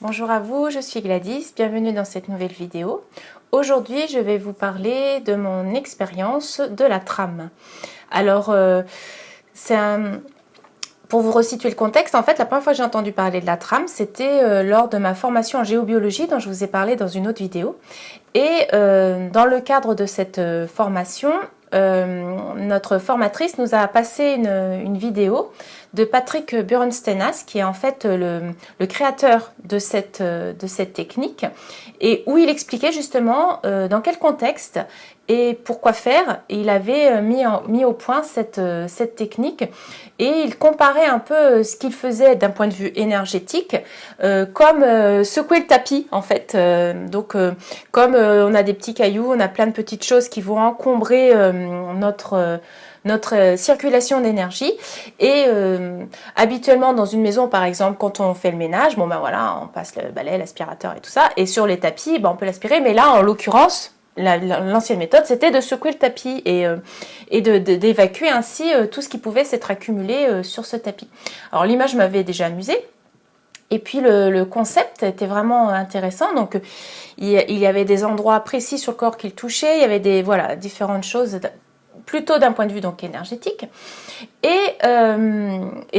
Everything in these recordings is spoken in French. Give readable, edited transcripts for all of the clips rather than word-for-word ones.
Bonjour à vous, je suis Gladys, bienvenue dans cette nouvelle vidéo. Aujourd'hui, je vais vous parler de mon expérience de la trame. Alors, pour vous resituer le contexte, en fait, la première fois que j'ai entendu parler de la trame, c'était lors de ma formation en géobiologie dont je vous ai parlé dans une autre vidéo. Et dans le cadre de cette formation, notre formatrice nous a passé une vidéo de Patrick Burenstenas, qui est en fait le créateur de cette technique, et où il expliquait justement dans quel contexte et pourquoi faire. Et il avait mis au point cette technique, et il comparait un peu ce qu'il faisait d'un point de vue énergétique, comme secouer le tapis en fait. Comme on a des petits cailloux, on a plein de petites choses qui vont encombrer notre circulation d'énergie, et habituellement dans une maison par exemple, quand on fait le ménage, bon ben voilà, on passe le balai, l'aspirateur et tout ça, et sur les tapis ben, on peut l'aspirer, mais là en l'occurrence l'ancienne méthode c'était de secouer le tapis et d'évacuer ainsi tout ce qui pouvait s'être accumulé sur ce tapis. Alors l'image m'avait déjà amusée. Et puis le concept était vraiment intéressant. Donc il y avait des endroits précis sur le corps qu'il touchait, il y avait différentes choses, plutôt d'un point de vue donc énergétique. Et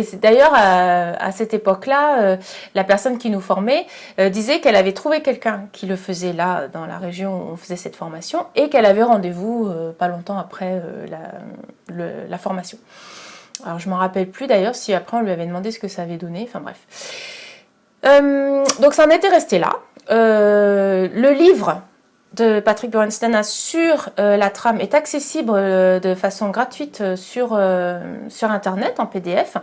c'est d'ailleurs à cette époque-là, la personne qui nous formait disait qu'elle avait trouvé quelqu'un qui le faisait là dans la région où on faisait cette formation, et qu'elle avait rendez-vous pas longtemps après la formation. Alors je ne me rappelle plus d'ailleurs si après on lui avait demandé ce que ça avait donné, enfin bref. Donc ça en était resté là. Le livre de Patrick Burenstenas sur la trame est accessible de façon gratuite sur internet en PDF.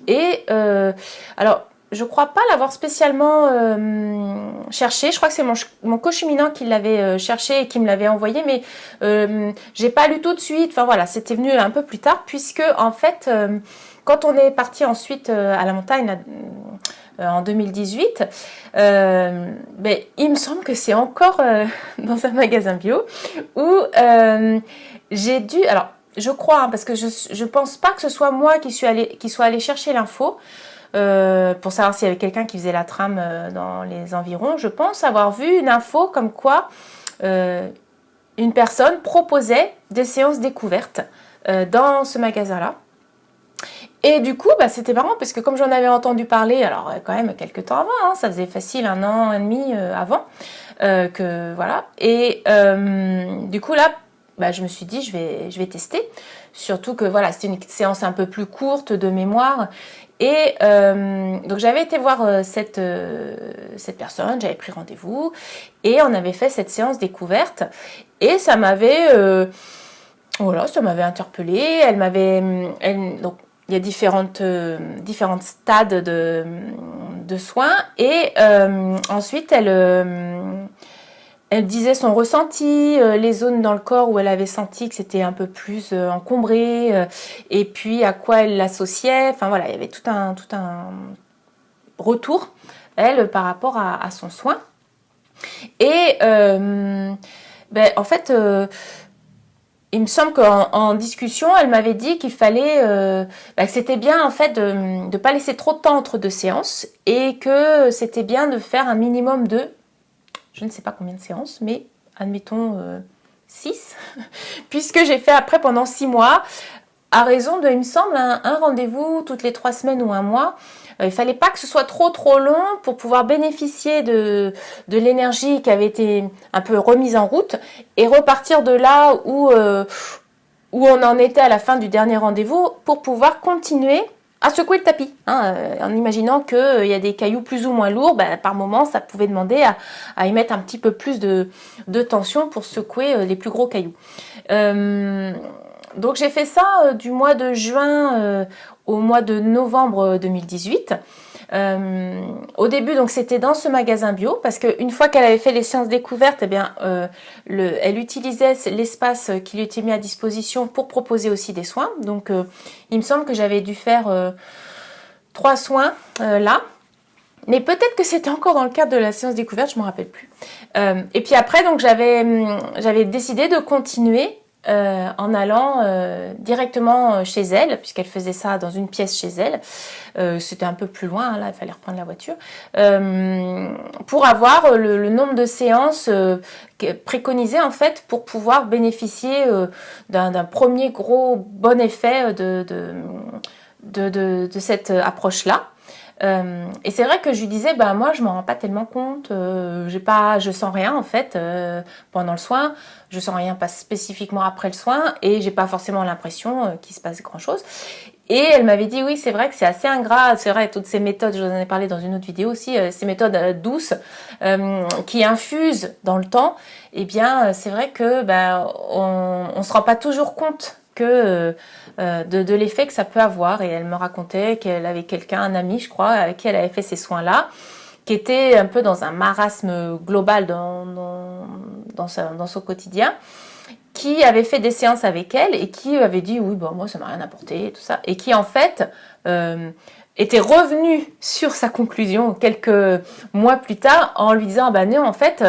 Et alors je crois pas l'avoir spécialement cherché. Je crois que c'est mon cocheminant qui l'avait cherché et qui me l'avait envoyé, mais j'ai pas lu tout de suite. Enfin voilà, c'était venu un peu plus tard, puisque en fait quand on est parti ensuite à la montagne en 2018, il me semble que c'est encore dans un magasin bio où j'ai dû, alors je crois, parce que je pense pas que ce soit moi qui soit allé chercher l'info pour savoir s'il y avait quelqu'un qui faisait la trame dans les environs. Je pense avoir vu une info comme quoi une personne proposait des séances découvertes dans ce magasin-là. Et du coup, c'était marrant parce que comme j'en avais entendu parler, alors quand même quelques temps avant, hein, ça faisait facile 1 an et demi avant, que voilà. Et du coup là, je me suis dit je vais tester. Surtout que voilà, c'était une séance un peu plus courte de mémoire. Et donc j'avais été voir cette personne, j'avais pris rendez-vous et on avait fait cette séance découverte. Et ça m'avait, ça m'avait interpellée. Donc il y a différentes stades de soins, et ensuite elle disait son ressenti, les zones dans le corps où elle avait senti que c'était un peu plus encombré, et puis à quoi elle l'associait. Enfin voilà, il y avait tout un retour, elle, par rapport à son soin. Et en fait il me semble qu'en discussion, elle m'avait dit qu'il fallait, que c'était bien en fait de ne pas laisser trop de temps entre deux séances, et que c'était bien de faire un minimum de, je ne sais pas combien de séances, mais admettons 6, puisque j'ai fait après pendant 6 mois, à raison de, il me semble, un rendez-vous toutes les 3 semaines ou 1 mois. Il fallait pas que ce soit trop long pour pouvoir bénéficier de l'énergie qui avait été un peu remise en route, et repartir de là où on en était à la fin du dernier rendez-vous, pour pouvoir continuer à secouer le tapis, hein, en imaginant qu'il y a des cailloux plus ou moins lourds. Par moment ça pouvait demander à y mettre un petit peu plus de tension pour secouer les plus gros cailloux. Donc j'ai fait ça du mois de juin au mois de novembre 2018. Au début, donc c'était dans ce magasin bio, parce qu'une fois qu'elle avait fait les séances découvertes, elle utilisait l'espace qui lui était mis à disposition pour proposer aussi des soins. Donc il me semble que j'avais dû faire 3 soins là. Mais peut-être que c'était encore dans le cadre de la séance découverte, je ne me rappelle plus. Et puis après, donc j'avais décidé de continuer en allant directement chez elle, puisqu'elle faisait ça dans une pièce chez elle. C'était un peu plus loin, là, il fallait reprendre la voiture, pour avoir le nombre de séances préconisées en fait pour pouvoir bénéficier d'un premier gros bon effet de cette approche-là. Et c'est vrai que je lui disais, bah moi je m'en rends pas tellement compte, je sens rien en fait pendant le soin, je sens rien pas spécifiquement après le soin et j'ai pas forcément l'impression qu'il se passe grand chose. Et elle m'avait dit oui c'est vrai que c'est assez ingrat, c'est vrai toutes ces méthodes, je vous en ai parlé dans une autre vidéo aussi, ces méthodes douces qui infusent dans le temps, et bien c'est vrai que on se rend pas toujours compte que de l'effet que ça peut avoir. Et elle me racontait qu'elle avait quelqu'un, un ami je crois, avec qui elle avait fait ces soins-là, qui était un peu dans un marasme global dans son quotidien, qui avait fait des séances avec elle et qui avait dit oui bon moi ça m'a rien apporté et tout ça, et qui en fait était revenu sur sa conclusion quelques mois plus tard en lui disant bah non en fait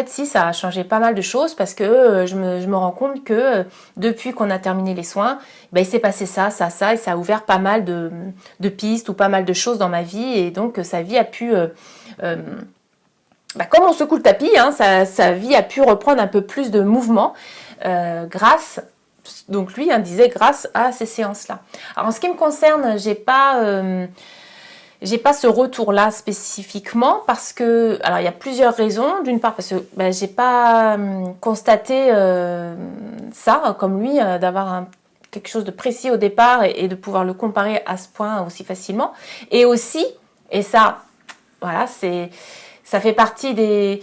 si ça a changé pas mal de choses parce que je me rends compte que depuis qu'on a terminé les soins, il s'est passé ça, et ça a ouvert pas mal de pistes ou pas mal de choses dans ma vie, et donc sa vie a pu comme on secoue le tapis, hein, sa vie a pu reprendre un peu plus de mouvement grâce, donc lui disait grâce à ces séances-là. Alors en ce qui me concerne, j'ai pas ce retour-là spécifiquement parce que, alors il y a plusieurs raisons. D'une part parce que j'ai pas constaté ça comme lui, d'avoir quelque chose de précis au départ et de pouvoir le comparer à ce point aussi facilement. Et aussi, et ça, voilà, ça fait partie des...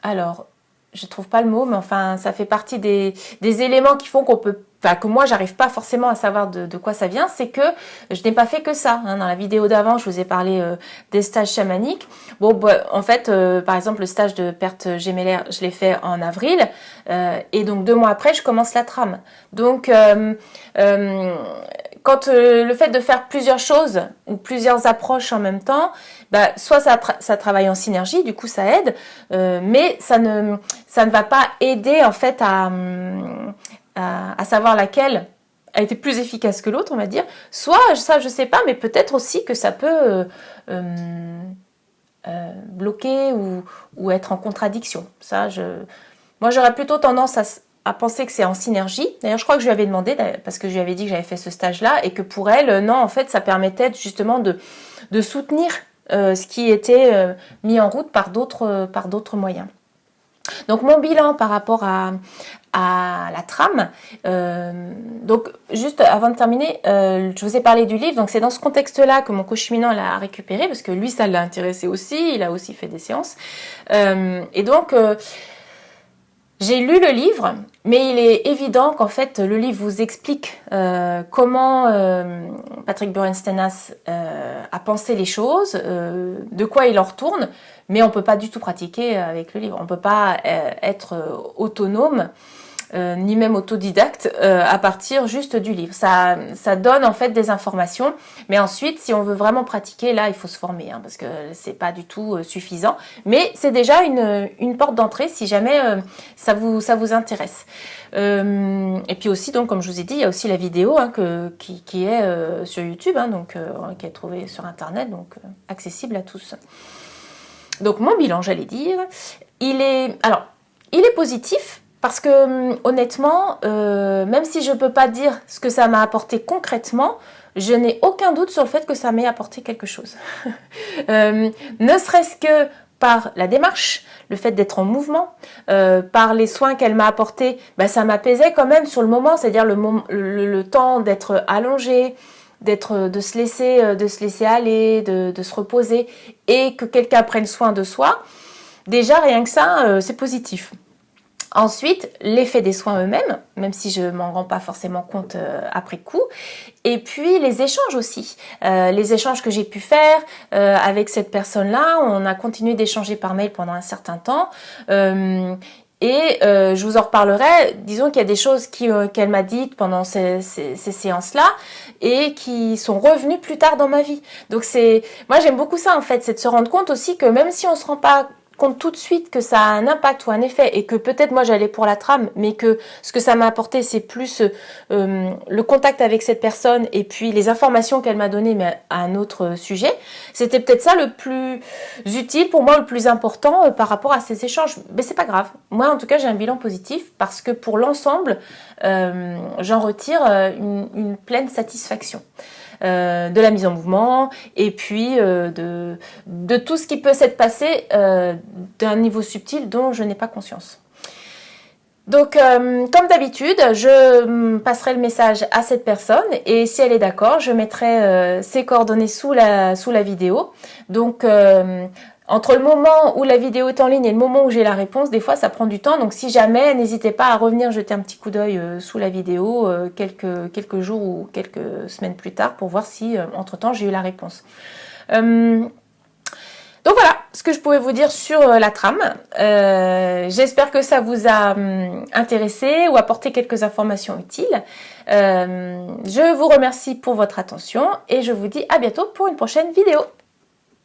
alors, je trouve pas le mot, mais enfin, ça fait partie des éléments qui font que moi, j'arrive pas forcément à savoir de quoi ça vient. C'est que je n'ai pas fait que ça. Hein. Dans la vidéo d'avant, je vous ai parlé des stages chamaniques. Bon, en fait, par exemple, le stage de perte gémellaire, je l'ai fait en avril. Et donc, 2 mois après, je commence la trame. Donc, quand le fait de faire plusieurs choses ou plusieurs approches en même temps, soit ça travaille en synergie, du coup ça aide, mais ça ne va pas aider en fait à savoir laquelle a été plus efficace que l'autre, on va dire. Soit ça je sais pas, mais peut-être aussi que ça peut bloquer ou être en contradiction. Moi j'aurais plutôt tendance à penser que c'est en synergie. D'ailleurs, je crois que je lui avais demandé, parce que je lui avais dit que j'avais fait ce stage-là, et que pour elle, non, en fait, ça permettait justement de soutenir ce qui était mis en route par d'autres moyens. Donc, mon bilan par rapport à la trame, donc juste avant de terminer, je vous ai parlé du livre, donc c'est dans ce contexte-là que mon co-cheminant l'a récupéré, parce que lui, ça l'a intéressé aussi, il a aussi fait des séances. Et donc... j'ai lu le livre, mais il est évident qu'en fait, le livre vous explique comment Patrick Baurensteinhas a pensé les choses, de quoi il en retourne, mais on ne peut pas du tout pratiquer avec le livre. On ne peut pas être autonome, ni même autodidacte à partir juste du livre. Ça donne en fait des informations, mais ensuite, si on veut vraiment pratiquer, là, il faut se former, hein, parce que c'est pas du tout suffisant. Mais c'est déjà une porte d'entrée si jamais ça vous intéresse. Et puis aussi, donc, comme je vous ai dit, il y a aussi la vidéo hein, qui est sur YouTube, hein, donc qui est trouvée sur Internet, donc accessible à tous. Donc mon bilan, j'allais dire, il est positif. Parce que honnêtement, même si je ne peux pas dire ce que ça m'a apporté concrètement, je n'ai aucun doute sur le fait que ça m'ait apporté quelque chose. Ne serait-ce que par la démarche, le fait d'être en mouvement, par les soins qu'elle m'a apportés, ça m'apaisait quand même sur le moment, c'est-à-dire le temps d'être allongé, de se laisser aller, de se reposer, et que quelqu'un prenne soin de soi. Déjà, rien que ça, c'est positif. Ensuite, l'effet des soins eux-mêmes, même si je ne m'en rends pas forcément compte après coup. Et puis, les échanges aussi. Les échanges que j'ai pu faire avec cette personne-là. On a continué d'échanger par mail pendant un certain temps. Et je vous en reparlerai. Disons qu'il y a des choses qu'elle m'a dites pendant ces séances-là et qui sont revenues plus tard dans ma vie. Donc, moi, j'aime beaucoup ça, en fait. C'est de se rendre compte aussi que même si on ne se rend pas compte tout de suite que ça a un impact ou un effet et que peut-être moi j'allais pour la trame, mais que ce que ça m'a apporté c'est plus le contact avec cette personne et puis les informations qu'elle m'a données mais à un autre sujet, c'était peut-être ça le plus utile pour moi, le plus important par rapport à ces échanges. Mais c'est pas grave. Moi en tout cas j'ai un bilan positif parce que pour l'ensemble j'en retire une pleine satisfaction. De la mise en mouvement et puis de tout ce qui peut s'être passé d'un niveau subtil dont je n'ai pas conscience. Donc, comme d'habitude, je passerai le message à cette personne et si elle est d'accord, je mettrai ses coordonnées sous la vidéo. Donc, entre le moment où la vidéo est en ligne et le moment où j'ai la réponse, des fois ça prend du temps. Donc si jamais, n'hésitez pas à revenir jeter un petit coup d'œil sous la vidéo quelques jours ou quelques semaines plus tard pour voir si entre-temps j'ai eu la réponse. Donc voilà ce que je pouvais vous dire sur la trame. J'espère que ça vous a intéressé ou apporté quelques informations utiles. Je vous remercie pour votre attention et je vous dis à bientôt pour une prochaine vidéo.